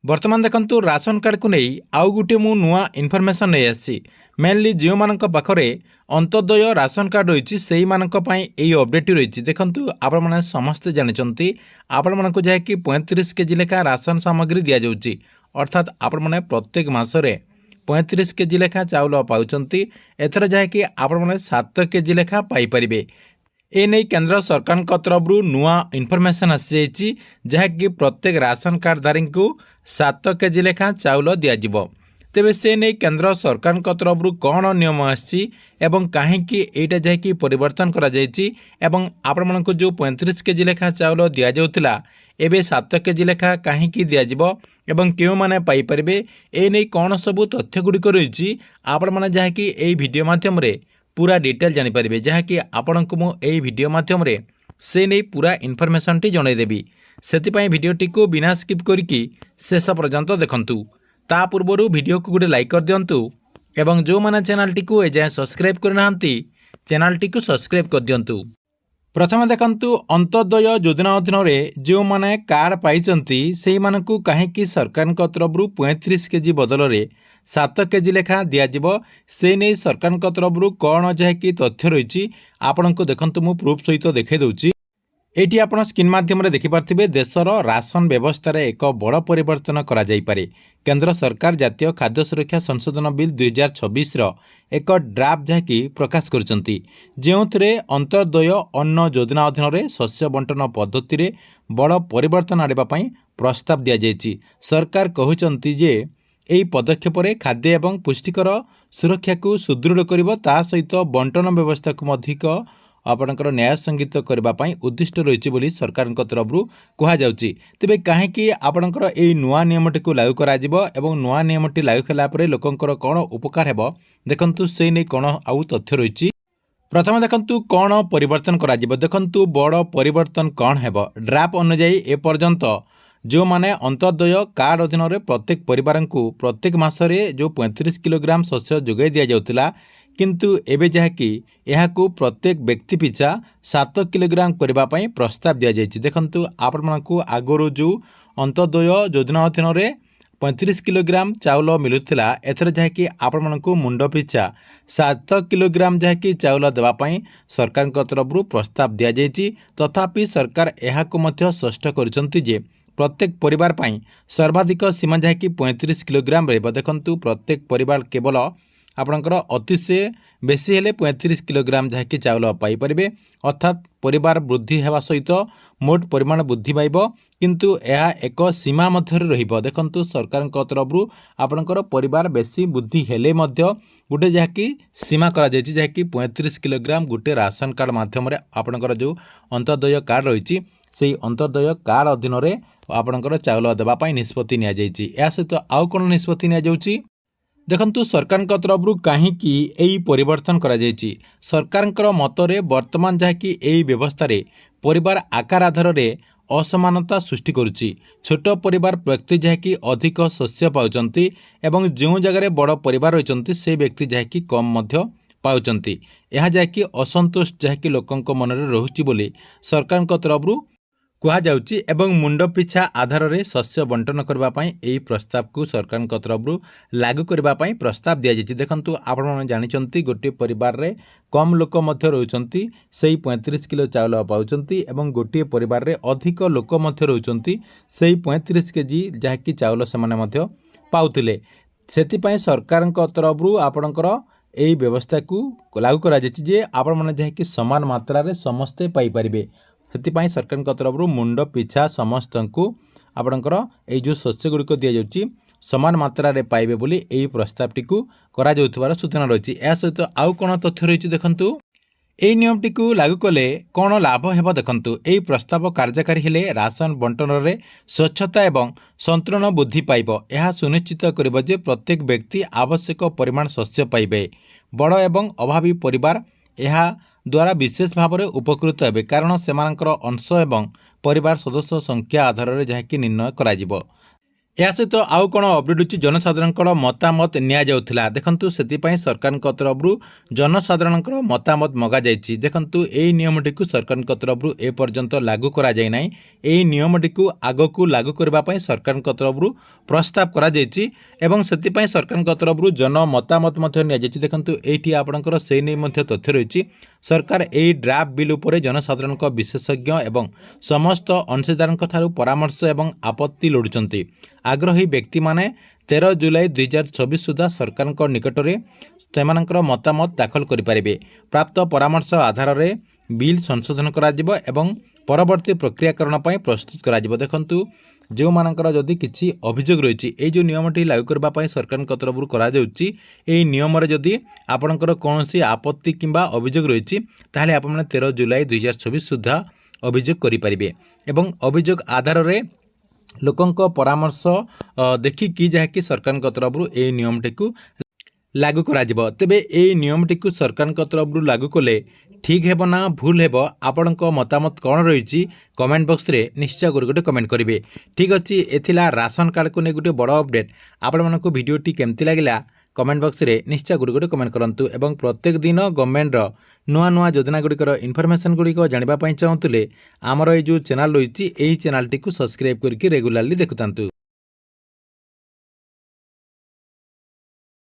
बर्तमान देखंतु ration card को नहीं आउ गोटे मु नुआ इनफॉरमेशन नहीं आसी मेनली जो मानक पाखरे अंत्योदय राशन कार्ड रही से यही अपडेट रही देखंतु आपण माने समस्ते जानते आपण मानक जहाँकि 35 केजी लेखा राशन सामग्री दि जाउची अर्थात आपण माने प्रत्येक मासरे 35 केजी लेखा चाउल पाउचंती एथर जहाँकि आपण माने 7 केजी लेखा पाई परिबे। एने केंद्र सरकार तरफ नुआ इनफॉरमेशन आसी जहाँकि प्रत्येक राशन कार्डधारी को 7 केजी लेखा चाउल दिज्व तेबे से नहीं केंद्र सरकार तरफ कौन नियम आसी कहीं एटा जहाँकि परिवर्तन आपण मानक जो 35 केजी लेखा चाउल दि जाउतिला एबे 7 केजी लेखा कहीं दिज्व एवं क्यों माने पाई परिबे ए नहीं कौन सबू तथ्य गुड़िक रही आपण माने जहाँकि एई वीडियो माध्यम रे पूरा डिटेल जानि परिबे जहाँकि आपण को मु एई वीडियो माध्यम रे से नहीं पूरा इनफॉरमेशन टी जनईदेवी सेतिपाई वीडियोटी को बिना स्किप करिकी शेष पर्यंत देखंतु। ता पूर्वरु वीडियो को गोटे लाइक कर दियंतु एवं जो माने चैनल टी को एजाय सब्सक्राइब करनाहांती चैनल टी को सब्सक्राइब कर दियंतु। प्रथम देखंतु अंत्योदय योजना अधीन जो माने कार्ड पाइचंती सेही मानकु काहेकि सरकार तरफ 35 केजी बदल में 7 केजी लेखा दिज्व से नहीं सरकार तरफ कौन जहाँकि तथ्य रही आपण को देखंतु मु प्रूफ सहित देखै दउची। एटी आपण स्क्रीन माध्यम रे देखि पारथिबे देशर राशन व्यवस्था रे एक बड़ परिवर्तन करा जाई पारे। केंद्र सरकार जातीय खाद्य सुरक्षा संशोधन बिल 2026 रो एक ड्राफ्ट जहाँकि प्रकाश करचंती जेउथरे अंत्योदय अन्न योजना अधीन रे शस्य बंटन पद्धति रे बड़ परिवर्तन आनिबा पई प्रस्ताव दिया जायछि। सरकार कहउचंती जे एही पदक्षेप रे खाद्य एवं पुष्टिकर सुरक्षा को सुदृढ़ करिवो ता सहित बंटन व्यवस्था को अधिक आपणकर न्याय संगीत करने उद्दिष्ट रही बोली सरकार तरफ कह जाउची। तेबे काहेकि आपणकर एई नुआ नियमटी को लागू करा जिवो एवं नुआ नियमटी लागू कला परे लोकंकर कौन उपकार हेबो देखंतु से नै कौन आउ तथ्य रही। प्रथम देखंतु कौन परिवर्तन करा जिवो देखंतु बड़ परिवर्तन कौन हेबो ड्राफ्ट अनुसार ए पर्यंत जो माने अंत्योदय कार्ड अधीन रे प्रत्येक परिवार को प्रत्येक मासरे जो 35 किलोग्राम शस्य जोगाई दिया जाउतिला किंतु एबे जहाँकि यहाकू प्रत्येक व्यक्ति पिछा 7 किलोग्राम करने प्रस्ताव दि जाइए। देखंतु आपण मानकू आगरू जो अंत्योदय योजना अधीन रे 35 किलोग्राम चाउल मिलुथिला एथर जहाँकि आपण मानकू मुंड पिछा 7 किलोग्राम जहाँकि चाउल देवाई सरकार तरफ प्रस्ताव दि जाइए। तथापि सरकार यहाकू मध्य स्पष्ट करछंती जे प्रत्येक परिवार पाई सर्वाधिक सीमा जहाँकि 35 किलोग्राम रहिबो। देखंतु प्रत्येक परिवार केवल आपणकर अति से बेसी हेले 35 किलोग्राम जहाँकि चाउल पाई परिबे अर्थात परिवार वृद्धि हेबा सहित मोट परिमाण वृद्धि पाइब किंतु यह एक सीमा मध्य रहिबो। देखंतु सरकार तरफ आपणकर परिवार बेसी वृद्धि हेले मध्य गोटे जहाँकि सीमा करा जायछि जहाँकि 35 किलोग्राम गोटे राशन कार्ड माध्यम रे आपणकर जो अंत्योदय कार्ड रही से अंत्योदय कार्ड अधीन रे आपणकर चाउल देबा पई निष्पत्ति निया जायछि। या सहित आउ कोन निष्पत्ति निया जाउछि देखंतु सरकार तरफ कहीं यही परिवर्तन करा जायछि। सरकार मतरे वर्तमान जहाँकि यही व्यवस्था रे परिवार आकार आधार रे असमानता सृष्टि करुछि। छोट परिवार व्यक्ति जहाँकि अधिक शस्य पाउचंती एवं जो जगह बड़ परिवार रहिचंती से व्यक्ति जहाँकि कम मध्य पाउचंती यह जहाँकि असंतोष जहाँकि लोकंक मन रे रहुछि बोली सरकार तरफ कहा जाउची एवं मुंड पिछा आधार रे शस्य बंटन करबा पई एई प्रस्ताव को सरकार तरफ लागू करबा पई प्रस्ताव दिया जायछि। देखंतु आपण माने जानिचंती गोटे परिवार रे कम लोक मध्य रहउचंती सेही 35 किलो चाउल पाउचंती एवं गोटे परिवार रे अधिक लोक मध्य रहउचंती सेही 35 केजी जहाँकि चाउल सेमाने मध्य पाउतिले सेति पई सरकार तरफ आपणकर एई व्यवस्था को लागू करा जायछि जे आपण माने जहाँकि समान मात्रा रे समस्ते पाई परिबे। से सरकार तरफ मुंड पिछा समस्त को आपणकर ये जो शस्य गुड़िक दि जाउची समान मात्रा रे पाइबे बोली यही प्रस्तावटी को करा जाउथिबार सूचना रही। या सहित आउ कौन तथ्य रही देखंतु यही नियमटी को लागू कले कौन लाभ हेबो देखंतु यही प्रस्ताव कार्यकारी हेले राशन बंटन रे स्वच्छता एवं संतुलन वृद्धि पाइबो। यह सुनिश्चित करिबो जे प्रत्येक व्यक्ति आवश्यक परिमाण शस्य पाइबे। बड़ एवं अभावी परिवार यह द्वारा विशेष भाव में उपकृत हेबे कारण सेमानकर अंश एवं परिवार सदस्य संख्या आधार में जहाँकि निर्णय करा जिवो। ଏହା ସହିତ ଆଉ କ'ଣ ଅପଡେଟ୍ ଅଛି ଜନସାଧାରଣଙ୍କର ମତାମତ ନିଆଯାଉଥିଲା ଦେଖନ୍ତୁ ସେଥିପାଇଁ ସରକାରଙ୍କ ତରଫରୁ ଜନସାଧାରଣଙ୍କର ମତାମତ ମଗାଯାଇଛି। ଦେଖନ୍ତୁ ଏହି ନିୟମଟିକୁ ସରକାରଙ୍କ ତରଫରୁ ଏପର୍ଯ୍ୟନ୍ତ ଲାଗୁ କରାଯାଇ ନାହିଁ। ଏହି ନିୟମଟିକୁ ଆଗକୁ ଲାଗୁ କରିବା ପାଇଁ ସରକାରଙ୍କ ତରଫରୁ ପ୍ରସ୍ତାବ କରାଯାଇଛି ଏବଂ ସେଥିପାଇଁ ସରକାରଙ୍କ ତରଫରୁ ଜନ ମତାମତ ମଧ୍ୟ ନିଆଯାଇଛି। ଦେଖନ୍ତୁ ଏଇଠି ଆପଣଙ୍କର ସେଇ ନେଇ ମଧ୍ୟ ତଥ୍ୟ ରହିଛି। ସରକାର ଏହି ଡ୍ରାଫ୍ଟ ବିଲ୍ ଉପରେ ଜନସାଧାରଣଙ୍କ ବିଶେଷଜ୍ଞ ଏବଂ ସମସ୍ତ ଅଂଶୀଦାରଙ୍କ ଠାରୁ ପରାମର୍ଶ ଏବଂ ଆପତ୍ତି ଲୋଡୁଛନ୍ତି। ଆଗ୍ରହୀ ବ୍ୟକ୍ତିମାନେ 13 ଜୁଲାଇ 2024 ସୁଦ୍ଧା ସରକାରଙ୍କ ନିକଟରେ ସେମାନଙ୍କର ମତାମତ ଦାଖଲ କରିପାରିବେ। ପ୍ରାପ୍ତ ପରାମର୍ଶ ଆଧାରରେ ବିଲ୍ ସଂଶୋଧନ କରାଯିବ ଏବଂ ପରବର୍ତ୍ତୀ ପ୍ରକ୍ରିୟାକରଣ ପାଇଁ ପ୍ରସ୍ତୁତ କରାଯିବ। ଦେଖନ୍ତୁ ଯେଉଁମାନଙ୍କର ଯଦି କିଛି ଅଭିଯୋଗ ରହିଛି ଏଇ ଯେଉଁ ନିୟମଟି ଲାଗୁ କରିବା ପାଇଁ ସରକାରଙ୍କ ତରଫରୁ କରାଯାଉଛି ଏହି ନିୟମରେ ଯଦି ଆପଣଙ୍କର କୌଣସି ଆପତ୍ତି କିମ୍ବା ଅଭିଯୋଗ ରହିଛି ତାହେଲେ ଆପଣମାନେ 13 ଜୁଲାଇ 2024 ସୁଦ୍ଧା ଅଭିଯୋଗ କରିପାରିବେ ଏବଂ ଅଭିଯୋଗ ଆଧାରରେ ଲୋକଙ୍କ ପରାମର୍ଶ ଦେଖିକି ଯାହାକି ସରକାରଙ୍କ ତରଫରୁ ଏହି ନିୟମଟିକୁ ଲାଗୁ କରାଯିବ। ତେବେ ଏହି ନିୟମଟିକୁ ସରକାରଙ୍କ ତରଫରୁ ଲାଗୁ କଲେ ଠିକ୍ ହେବ ନା ଭୁଲ ହେବ ଆପଣଙ୍କ ମତାମତ କ'ଣ ରହିଛି କମେଣ୍ଟ ବକ୍ସରେ ନିଶ୍ଚୟ ଗୋଟେ କମେଣ୍ଟ କରିବେ। ଠିକ୍ ଅଛି ଏଥିଲା ରାସନ କାର୍ଡ଼କୁ ନେଇ ଗୋଟେ ବଡ଼ ଅପଡେଟ୍। ଆପଣମାନଙ୍କୁ ଭିଡ଼ିଓଟି କେମିତି ଲାଗିଲା କମେଣ୍ଟ ବକ୍ସରେ ନିଶ୍ଚୟ ଗୋଟେ କମେଣ୍ଟ କରନ୍ତୁ ଏବଂ ପ୍ରତ୍ୟେକ ଦିନ ଗଭର୍ଣ୍ଣମେଣ୍ଟର ନୂଆ ନୂଆ ଯୋଜନା ଗୁଡ଼ିକର ଇନଫର୍ମେସନ୍ ଗୁଡ଼ିକ ଜାଣିବା ପାଇଁ ଚାହୁଁଥିଲେ ଆମର ଏଇ ଯେଉଁ ଚ୍ୟାନେଲ୍ ରହିଛି ଏହି ଚ୍ୟାନେଲଟିକୁ ସବସ୍କ୍ରାଇବ୍ କରିକି ରେଗୁଲାରଲି ଦେଖୁଥାନ୍ତୁ।